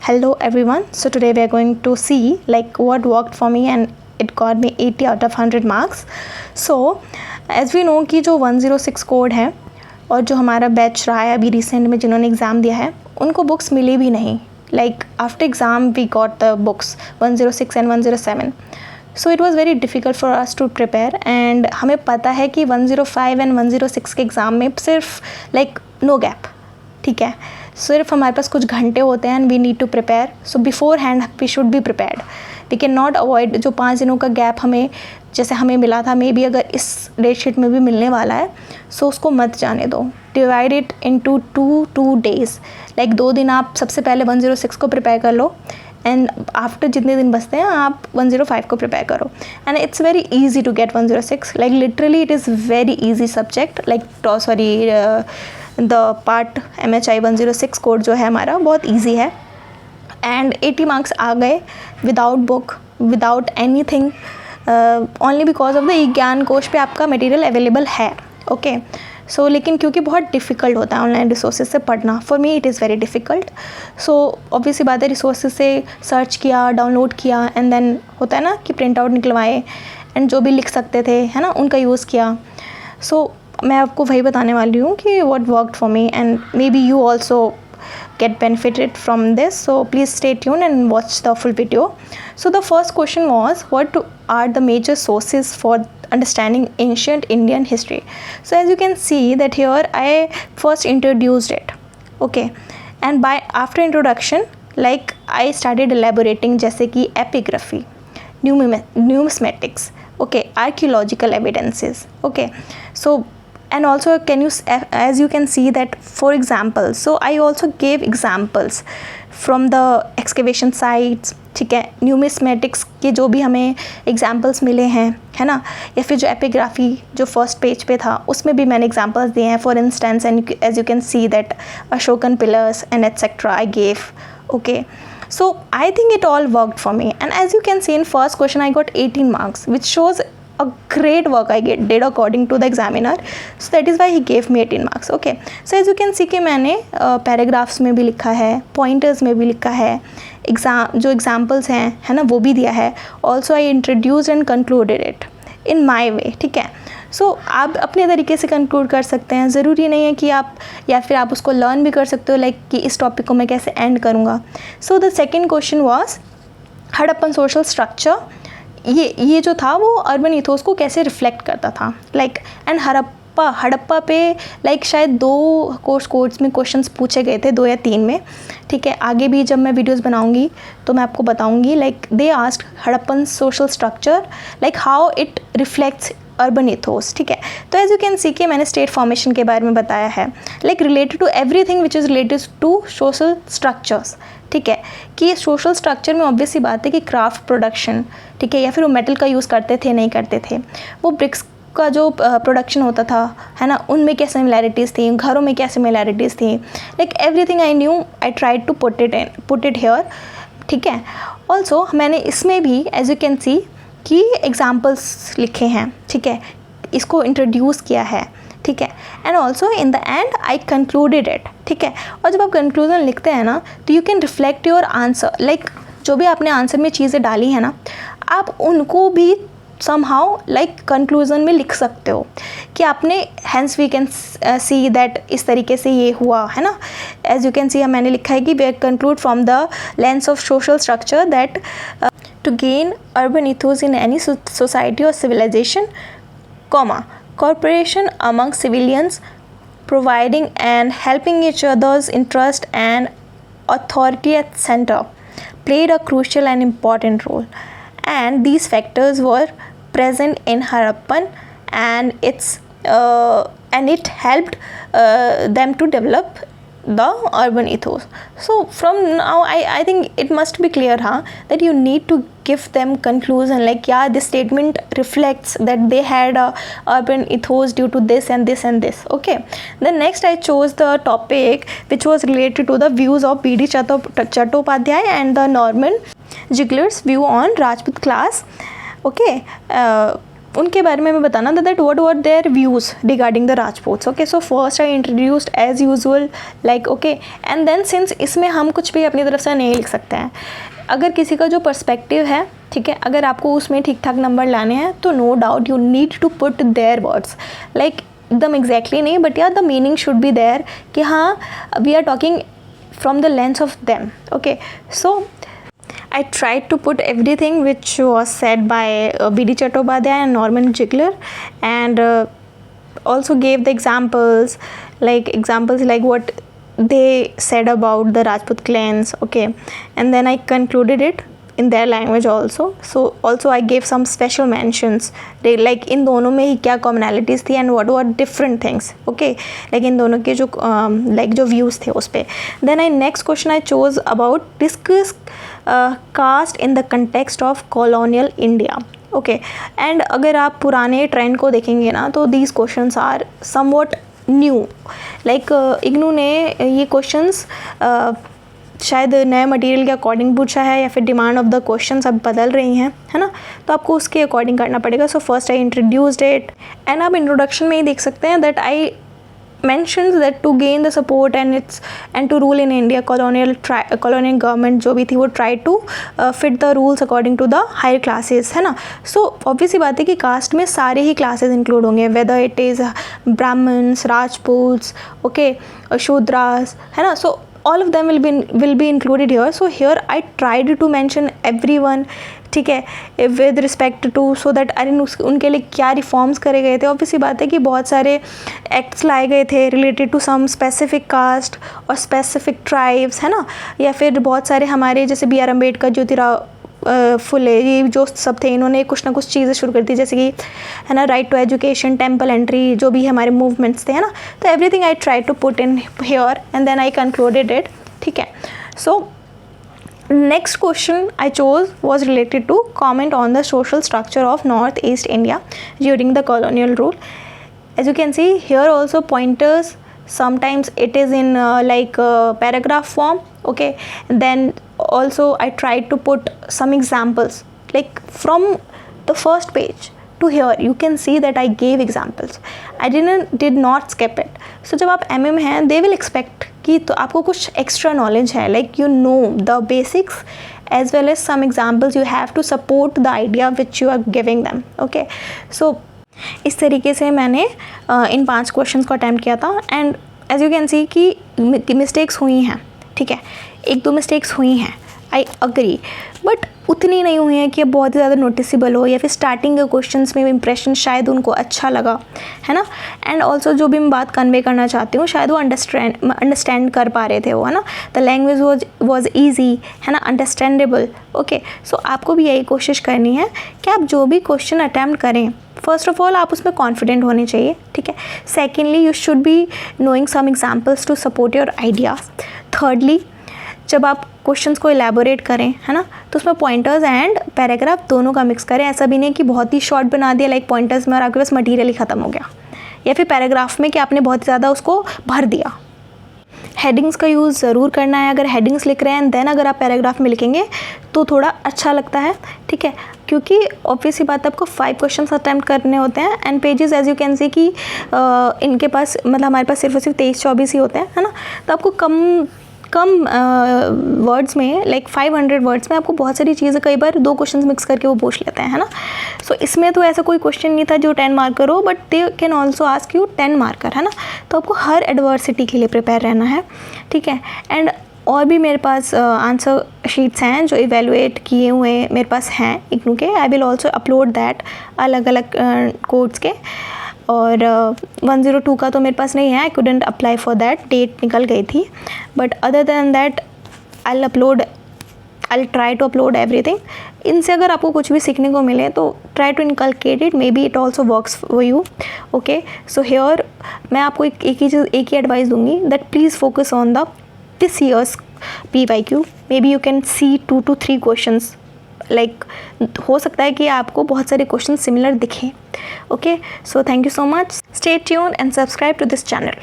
Hello everyone. So today we are going to see like what worked for me and it got me 80 out of 100 marks. So as we know कि जो 106 code है और जो हमारा batch रहा है अभी रिसेंट में जिन्होंने एग्ज़ाम दिया है उनको बुक्स मिली भी नहीं. Like after exam we got the books 106 and 107. So it was very difficult for us to prepare and हमें पता है कि 105 and 106 के एग्ज़ाम में सिर्फ like no gap. ठीक है, सिर्फ हमारे पास कुछ घंटे होते हैं and we need to prepare. So beforehand we should be prepared. We can not avoid जो 5 दिनों का गैप हमें जैसे हमें मिला था, मे बी अगर इस डेट शीट में भी मिलने वाला है सो उसको मत जाने दो. Divide it into two days. Like 2 दिन आप सबसे पहले 106 को प्रिपेयर कर लो एंड आफ्टर जितने दिन बचते हैं आप 105 को प्रिपेयर करो. And it's very easy to get 106. Like literally it is very easy subject. Like the part MHI 106 code जो है हमारा बहुत इजी है एंड 80 मार्क्स आ गए without book without any thing only because of the ज्ञान कोश पे आपका मटेरियल अवेलेबल है. ओके सो लेकिन क्योंकि बहुत डिफ़िकल्ट होता है ऑनलाइन रिसोर्सेज से पढ़ना. For me it is very difficult. So obviously बात है रिसोर्सेज से सर्च किया, डाउनलोड किया एंड देन होता है ना कि प्रिंट आउट निकलवाए एंड जो भी लिख सकते थे है ना उनका यूज़ किया. सो मैं आपको वही बताने वाली हूँ कि what worked for me and maybe you also get benefited from this. So please stay tuned and watch the full video. So the first question was, what are the major sources for understanding ancient Indian history? So as you can see that here I first introduced it. Okay, and by after introduction like I started elaborating जैसे कि epigraphy, numismatics, okay, archaeological evidences. Okay, so and also as you can see that for example, so I also gave examples from the excavation sites. ठीक है, numismatics के जो भी हमें examples मिले हैं है ना, या फिर जो एपिग्राफी जो फर्स्ट पेज पे था उसमें भी मैंने एग्जाम्पल्स दिए हैं. For instance and as you can see that Ashokan pillars and etcetera I gave. Okay, so I think it all worked for me and as you can see in first question I got 18 marks which shows a great work I did according to the examiner. So that is why he gave me 18 marks. Okay, so as you can see कि मैंने paragraphs में भी लिखा है, pointers में भी लिखा है, जो एग्जाम्पल्स हैं है ना वो भी दिया है. Also I introduce and concluded it in my way. ठीक है, सो आप अपने तरीके से कंक्लूड कर सकते हैं. ज़रूरी नहीं है कि आप या फिर आप उसको लर्न भी कर सकते हो लाइक कि इस टॉपिक को मैं कैसे एंड करूँगा. So the second question was Harappan social structure. ये जो था वो अर्बन इथोस को कैसे रिफ्लेक्ट करता था. लाइक एंड हड़प्पा पे लाइक शायद 2 कोर्स में क्वेश्चंस पूछे गए थे, 2 या 3 में. ठीक है, आगे भी जब मैं वीडियोस बनाऊंगी तो मैं आपको बताऊंगी. Like they asked Harappan social structure like how it reflects urban ethos. ठीक है, तो एज यू कैन सी कि मैंने स्टेट फॉर्मेशन के बारे में बताया है like related to everything which is related to social structures. ठीक है, कि सोशल स्ट्रक्चर में ऑब्वियसली बात है कि क्राफ्ट प्रोडक्शन, ठीक है, या फिर वो मेटल का यूज़ करते थे नहीं करते थे, वो ब्रिक्स का जो प्रोडक्शन होता था है ना उनमें क्या सिमिलैरिटीज़ थी, घरों में क्या सिमिलैरिटीज़ थी. Like everything I knew I tried to put it here. ठीक है, ऑल्सो मैंने इसमें भी एज यू कैन सी कि एग्जाम्पल्स लिखे हैं. ठीक है, इसको इंट्रोड्यूस किया है. ठीक है, and also in the and I concluded it. ठीक है, और जब आप कंक्लूजन लिखते हैं ना तो you can reflect your answer. Like जो भी आपने आंसर में चीज़ें डाली हैं ना आप उनको भी समहाउ लाइक कंक्लूजन में लिख सकते हो कि आपने hence we can see that इस तरीके से ये हुआ है ना. एज यू कैन सी मैंने लिखा है कि we conclude from the lens of social structure that to gain urban ethos in any society और civilisation, cooperation among civilians, providing and helping each other's interest and authority at center played a crucial and important role. And these factors were present in Harappan and it helped them to develop the urban ethos. So from now I think it must be clear that you need to give them conclusion like yeah this statement reflects that they had a urban ethos due to this and this and this. Okay, then next I chose the topic which was related to the views of B.D. Chattopadhyay and the Norman Ziegler's view on Rajput class. Okay, उनके बारे में मैं बताना that what were their views regarding the Rajputs. Okay, so first I introduced as usual like okay, and then since इसमें हम कुछ भी अपनी तरफ से नहीं लिख सकते हैं, अगर किसी का जो पर्सपेक्टिव है, ठीक है, अगर आपको उसमें ठीक ठाक नंबर लाने हैं तो no doubt you need to put there words, like एकदम एग्जैक्टली नहीं but yeah the meaning should be there कि हाँ we are talking from the lens of them. Okay, so I tried to put everything which was said by B.D. Chattopadhyay and Norman Ziegler, and also gave the examples like what they said about the Rajput clans. Okay, and then I concluded it in their language also. So also I gave some special mentions, like इन दोनों में ही क्या commonalities थी and what were different things. Okay, like इन दोनों के जो like जो views थे उस पे. Then next question I chose about discuss caste in the context of colonial India. Okay, and अगर आप पुराने ट्रेंड को देखेंगे ना तो these questions are somewhat new, like IGNOU ने ये क्वेश्चंस शायद नए मटेरियल के अकॉर्डिंग पूछा है या फिर डिमांड ऑफ द क्वेश्चंस अब बदल रही हैं, है ना, तो आपको उसके अकॉर्डिंग करना पड़ेगा. सो first I introduced it, and आप इंट्रोडक्शन में ही देख सकते हैं that I mentions that to gain the support and to rule in India, colonial government जो भी थी वो try to fit the rules according to the higher classes, है ना. so obviously बात है कि कास्ट में सारे ही classes include होंगे, whether it is Brahmins, Rajputs, okay, Shudras, है ना. so all of them will be included here. So here I tried to mention everyone, ठीक है, with respect to, so that अरे उनके लिए क्या रिफॉर्म्स करे गए थे. ऑब्वियसली बात है कि बहुत सारे एक्ट्स लाए गए थे related to some specific caste और स्पेसिफिक ट्राइब्स, है ना, या फिर बहुत सारे हमारे जैसे बी आर अम्बेडकर, ज्योतिराव फुले, ये जो सब थे इन्होंने कुछ ना कुछ चीज़ें शुरू कर दी, जैसे कि है ना right to education, temple entry, जो भी हमारे मूवमेंट्स थे, है ना. तो everything I try to put in here and then I concluded it. ठीक है, सो next question I chose was related to comment on the social structure of Northeast India during the colonial rule. As you can see here also pointers, sometimes it is in paragraph form. Okay, and then also I tried to put some examples like from the first page to here. You can see that I gave examples. I did not skip it. So जब आप MM हैं they will expect कि तो आपको कुछ extra knowledge है, like you know the basics as well as some examples you have to support the idea which you are giving them. Okay, so इस तरीके से मैंने इन 5 क्वेश्चंस को अटैम्प्ट किया था. And as you can see कि mistakes हुई हैं, ठीक है, 1-2 मिस्टेक्स हुई हैं, आई अग्री, बट उतनी नहीं हुई है कि बहुत ज़्यादा नोटिसेबल हो, या फिर स्टार्टिंग के क्वेश्चंस में इम्प्रेशन शायद उनको अच्छा लगा, है ना. एंड ऑल्सो जो भी मैं बात कन्वे करना चाहती हूँ शायद वो अंडरस्टैंड कर पा रहे थे वो, है ना. द लैंग्वेज वॉज ईजी, है ना, अंडरस्टैंडेबल. ओके, सो आपको भी यही कोशिश करनी है कि आप जो भी क्वेश्चन अटैम्प्ट करें, फर्स्ट ऑफ ऑल आप उसमें कॉन्फिडेंट होने चाहिए, ठीक है. Secondly you should be knowing some examples to support your ideas. Thirdly जब आप क्वेश्चंस को एलैबोरेट करें, है ना, तो उसमें पॉइंटर्स एंड पैराग्राफ दोनों का मिक्स करें. ऐसा भी नहीं कि बहुत ही शॉर्ट बना दिया लाइक पॉइंटर्स में और आपके पास मटीरियल ही ख़त्म हो गया, या फिर पैराग्राफ में कि आपने बहुत ज़्यादा उसको भर दिया. हेडिंग्स का यूज़ ज़रूर करना है. अगर हेडिंग्स लिख रहे हैं देन अगर आप पैराग्राफ में लिखेंगे तो थोड़ा अच्छा लगता है, ठीक है, क्योंकि ऑब्वियसली बात आपको 5 क्वेश्चन अटैम्प्ट करने होते हैं. And pages as you can see कि इनके पास मतलब हमारे पास सिर्फ 23-24 ही होते हैं, है ना. तो आपको कम वर्ड्स में लाइक 500 वर्ड्स में आपको बहुत सारी चीज़ें कई बार 2 क्वेश्चंस मिक्स करके वो पूछ लेते हैं, है ना. सो इसमें तो ऐसा कोई क्वेश्चन नहीं था जो 10 मार्कर हो, but they can also ask you 10 marker, है ना. तो आपको हर एडवर्सिटी के लिए प्रिपेयर रहना है, ठीक है. एंड और भी मेरे पास आंसर शीट्स हैं जो इवेलुएट किए हुए मेरे पास हैं इग्नू के. I will also upload that अलग अलग कोड्स के. और 102 का तो मेरे पास नहीं है, I couldn't apply for that, date निकल गई थी. But other than that I try to upload everything. इनसे अगर आपको कुछ भी सीखने को मिले तो try to inculcate it, maybe it also works for you. Okay, so here मैं आपको एक ही एडवाइस दूंगी that please focus on the this years PYQ. Maybe you can see 2 to 3 questions, like हो सकता है कि आपको बहुत सारे क्वेश्चन सिमिलर दिखें. Okay, so thank you so much. Stay tuned and subscribe to this channel.